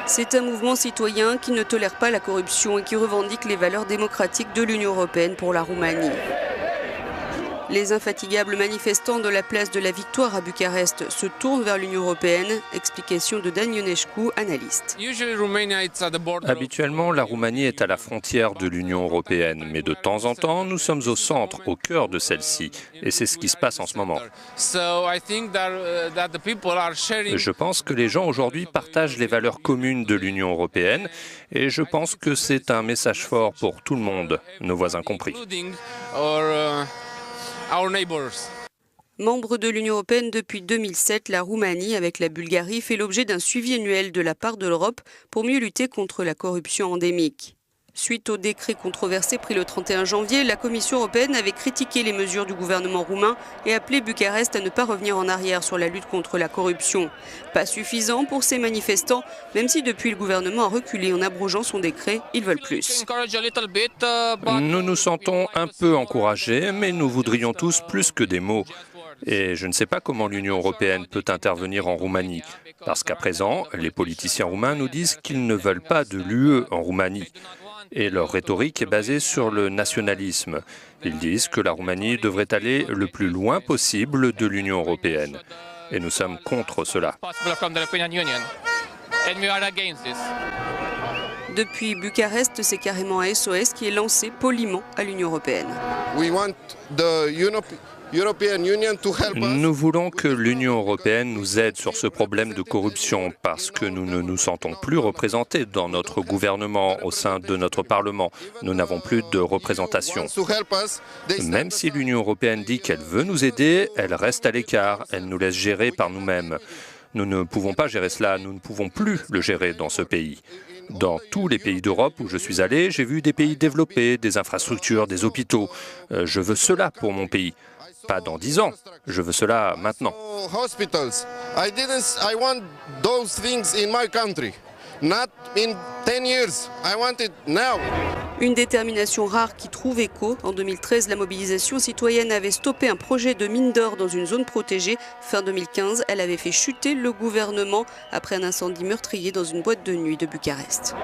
C'est un mouvement citoyen qui ne tolère pas la corruption et qui revendique les valeurs démocratiques de l'Union européenne pour la Roumanie. Les infatigables manifestants de la place de la Victoire à Bucarest se tournent vers l'Union européenne. Explication de Dan Ionescu, analyste. Habituellement, la Roumanie est à la frontière de l'Union européenne, mais de temps en temps, nous sommes au centre, au cœur de celle-ci. Et c'est ce qui se passe en ce moment. Je pense que les gens aujourd'hui partagent les valeurs communes de l'Union européenne et je pense que c'est un message fort pour tout le monde, nos voisins compris. Membre de l'Union européenne depuis 2007, la Roumanie, avec la Bulgarie, fait l'objet d'un suivi annuel de la part de l'Europe pour mieux lutter contre la corruption endémique. Suite au décret controversé pris le 31 janvier, la Commission européenne avait critiqué les mesures du gouvernement roumain et appelé Bucarest à ne pas revenir en arrière sur la lutte contre la corruption. Pas suffisant pour ces manifestants, même si depuis le gouvernement a reculé en abrogeant son décret, ils veulent plus. Nous nous sentons un peu encouragés, mais nous voudrions tous plus que des mots. Et je ne sais pas comment l'Union européenne peut intervenir en Roumanie, parce qu'à présent, les politiciens roumains nous disent qu'ils ne veulent pas de l'UE en Roumanie. Et leur rhétorique est basée sur le nationalisme. Ils disent que la Roumanie devrait aller le plus loin possible de l'Union européenne. Et nous sommes contre cela. Depuis Bucarest, c'est carrément un SOS qui est lancé poliment à l'Union européenne. Nous voulons que l'Union européenne nous aide sur ce problème de corruption parce que nous ne nous sentons plus représentés dans notre gouvernement, au sein de notre Parlement. Nous n'avons plus de représentation. Même si l'Union européenne dit qu'elle veut nous aider, elle reste à l'écart, elle nous laisse gérer par nous-mêmes. Nous ne pouvons pas gérer cela, nous ne pouvons plus le gérer dans ce pays. Dans tous les pays d'Europe où je suis allé, j'ai vu des pays développés, des infrastructures, des hôpitaux. Je veux cela pour mon pays. Pas dans 10 ans, je veux cela maintenant. Une détermination rare qui trouve écho. En 2013, la mobilisation citoyenne avait stoppé un projet de mine d'or dans une zone protégée. Fin 2015, elle avait fait chuter le gouvernement après un incendie meurtrier dans une boîte de nuit de Bucarest.